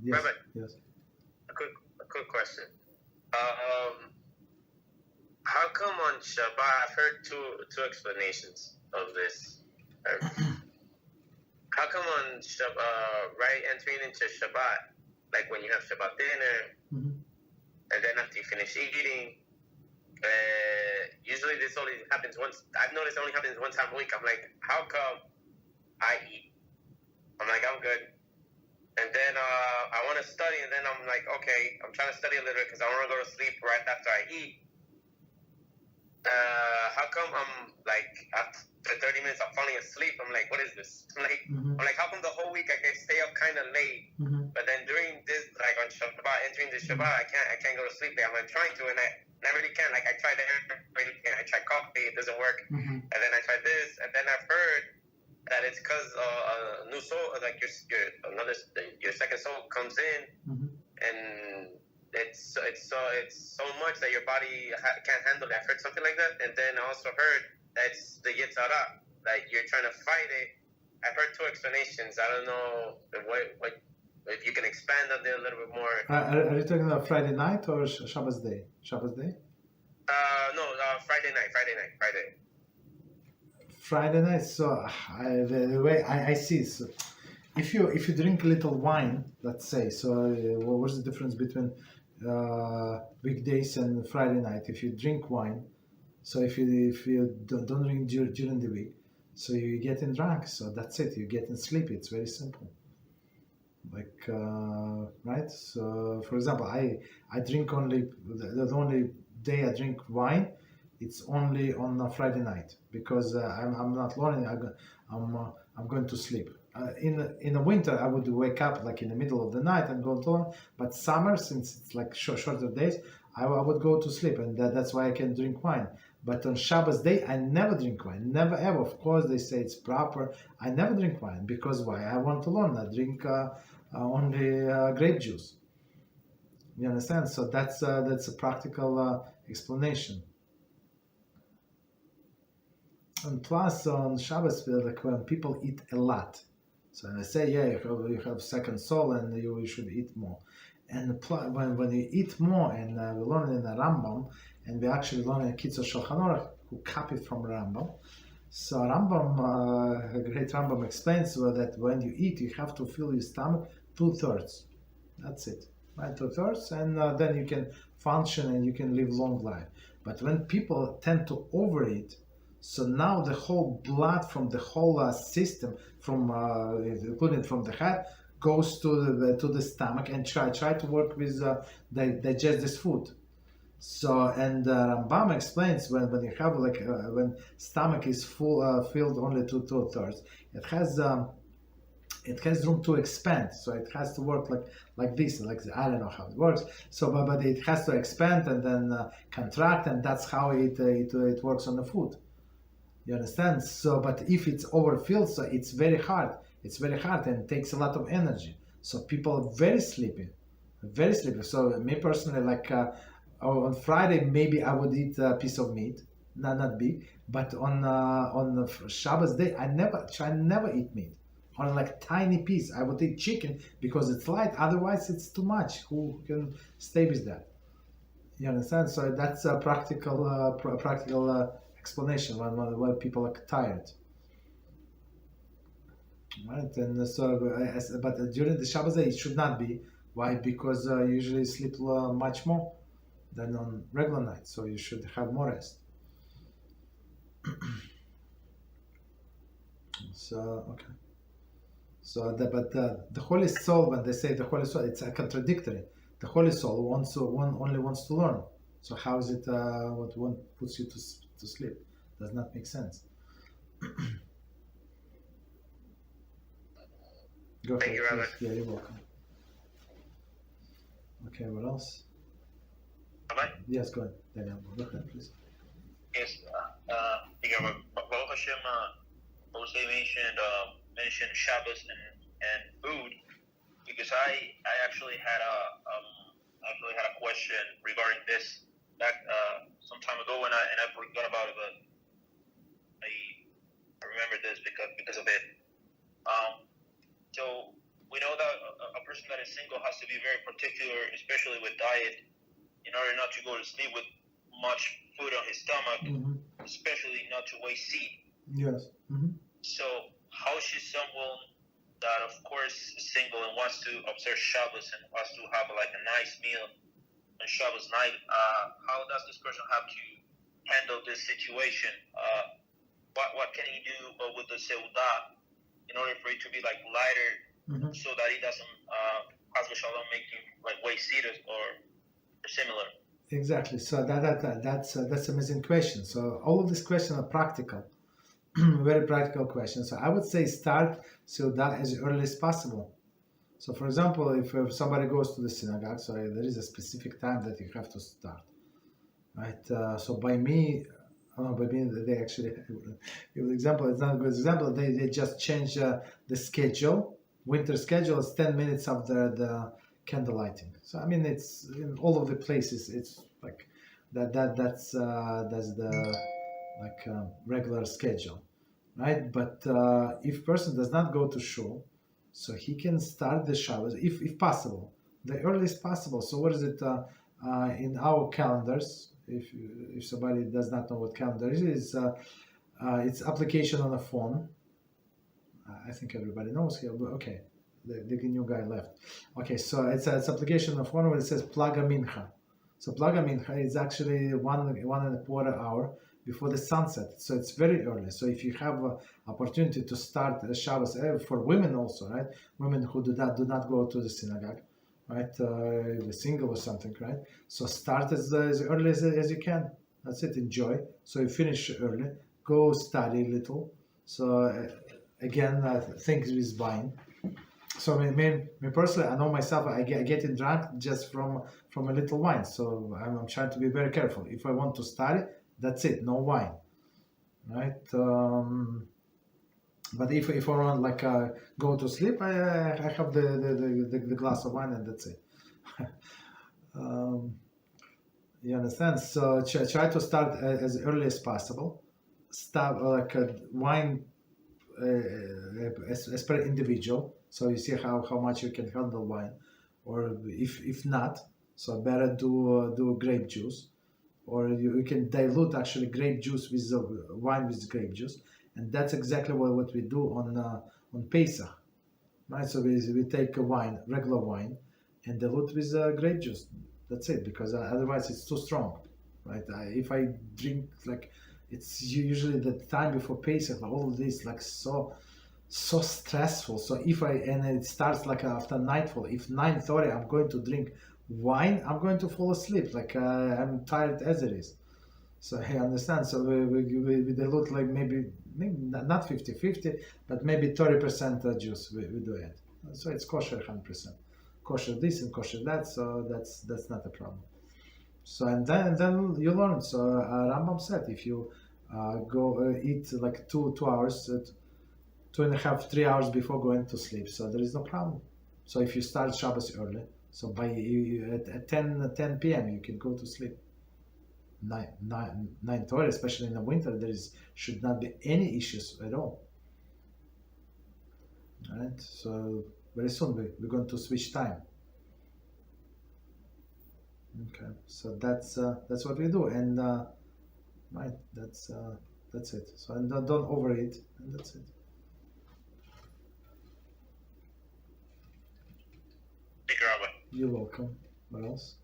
Yes. Rabbi, Yes. a quick question. How come on Shabbat? I've heard two explanations of this. How come on Shabbat, right, entering into Shabbat, like when you have Shabbat dinner, and then after you finish eating, usually this only happens once. I've noticed it only happens one time a week. I'm like, how come I eat? I'm like, I'm good. And then I want to study, and then I'm like, okay, I'm trying to study a little bit because I want to go to sleep right after I eat. How come I'm like, after 30 minutes, I'm falling asleep? I'm like, what is this? I'm like, how come the whole week I can stay up kind of late, but then during this, like on Shabbat, entering the Shabbat, I can't go to sleep. I'm trying to, and I really can't. Like I tried everything. I tried coffee, it doesn't work, and then I tried this, and then I've heard that it's because a new soul, like your second soul comes in, and it's so much that your body can't handle it. I've heard something like that, and then I also heard that it's the Yetzirah, like you're trying to fight it. I've heard two explanations. I don't know what if you can expand on it a little bit more. Are you talking about Friday night or Shabbos day? Shabbos day? No, Friday night. Friday night. So the way I see, so if you drink a little wine, let's say, so what's the difference between weekdays and Friday night? If you drink wine, so if you don't drink during the week, so you getting drunk, so that's it. You getting sleepy. It's very simple. Like right. So for example, I drink only the only day I drink wine. It's only on a Friday night because I'm not learning. I'm going to sleep. In the winter, I would wake up like in the middle of the night and go to learn. But summer, since it's like shorter days, I would go to sleep, and that's why I can drink wine. But on Shabbos day, I never drink wine, never ever. Of course, they say it's proper. I never drink wine because why? I want to learn. I drink only grape juice. You understand? So that's a practical explanation. And plus on Shabbos, like when people eat a lot, so they say, yeah, you have second soul and you should eat more. And when you eat more, and we learn in the Rambam, and we actually learn in Kitzur Shulchan Aruch, who copied from Rambam. So Rambam, a great Rambam explains that when you eat, you have to fill your stomach 2/3. That's it, right? 2/3, and then you can function and you can live long life. But when people tend to overeat, so now the whole blood from the whole system, from including from the head, goes to the stomach and try to work with digest this food. So and Rambam explains when you have like when stomach is filled only to 2/3, it has room to expand. So it has to work like this, like I don't know how it works. So but it has to expand and then contract, and that's how it works on the food. You understand? So, but if it's overfilled, so it's very hard. It's very hard and takes a lot of energy. So people are very sleepy, very sleepy. So me personally, like on Friday, maybe I would eat a piece of meat, not big. But on the Shabbos day, I never eat meat. On like tiny piece, I would eat chicken because it's light. Otherwise, it's too much. Who can stay with that? You understand? So that's a practical explanation when people are tired, right? And so, but during the Shabbos day, it should not be. Why? Because you usually sleep much more than on regular nights, so you should have more rest. So okay. So the Holy Soul, when they say the Holy Soul, it's a contradictory. The Holy Soul only wants to learn. So how is it what one puts you to sleep? Does not make sense. Go Thank you, Rabbi. Yeah, you're welcome. Okay, what else? Rabbi? Yes, go ahead. Daniel, go ahead, please. Yes, Baruch Hashem, also mentioned Shabbos and food, because I actually had a question regarding this back some time ago, and I forgot about it, but I remember this because of it. So we know that a person that is single has to be very particular, especially with diet, in order not to go to sleep with much food on his stomach, especially not to waste seed. Yes. So how should someone that, of course, is single and wants to observe Shabbos and wants to have like a nice meal on Shabbos night, how does this person have to handle this situation? What can he do with the seudah in order for it to be like lighter, so that it doesn't make him like waste seed or similar? Exactly. So that's an amazing question. So all of these questions are practical, very practical questions. So I would say start seudah as early as possible. So for example, if somebody goes to the synagogue, so there is a specific time that you have to start, right? So by me, they actually, example, it's not a good example. They just change the schedule. Winter schedule is 10 minutes after the candle lighting. So I mean, it's in all of the places. It's like that's the regular schedule, right? But if person does not go to shul, so he can start the Shabbos if possible, the earliest possible. So what is it in our calendars? If somebody does not know what calendar it is, it's application on a phone. I think everybody knows here, but okay, the new guy left. Okay, so it's application on a phone where it says Plaga Mincha. So Plaga Mincha is actually 1.25 hours before the sunset. So it's very early. So if you have an opportunity to start Shabbos, for women also, right? Women who do not go to the synagogue, right? The single or something, right? So start as early as you can. That's it. Enjoy. So you finish early. Go study a little. So again, things with buying. So me personally, I know myself. I get drunk just from a little wine. So I'm trying to be very careful. If I want to study, that's it. No wine, right? But if I want go to sleep, I have the glass of wine and that's it. You understand? So try to start as early as possible. Start wine as per individual. So you see how much you can handle wine, or if not, so better do grape juice, or you can dilute actually grape juice with wine with grape juice, and that's exactly what we do on Pesach, right? So we take a wine, regular wine, and dilute with grape juice. That's it, because otherwise it's too strong, right? If I drink it's usually the time before Pesach, all of this so stressful. So and it starts after nightfall. If 9:30 I'm going to drink wine, I'm going to fall asleep. I'm tired as it is. So I understand. So we dilute maybe not 50-50, but maybe 30% juice we do it. So it's kosher 100%. Kosher this and kosher that. So that's not a problem. So and then you learn. So Rambam said if you go eat 2 hours, 2.5, 3 hours before going to sleep, so there is no problem. So if you start Shabbos early, so by at 10 p.m. you can go to sleep. 9:30, especially in the winter, should not be any issues at all. All right. So very soon we're going to switch time. Okay. So that's what we do, and right. That's it. So and don't overeat, and that's it. Thank you, Rabbi. You're welcome. What else?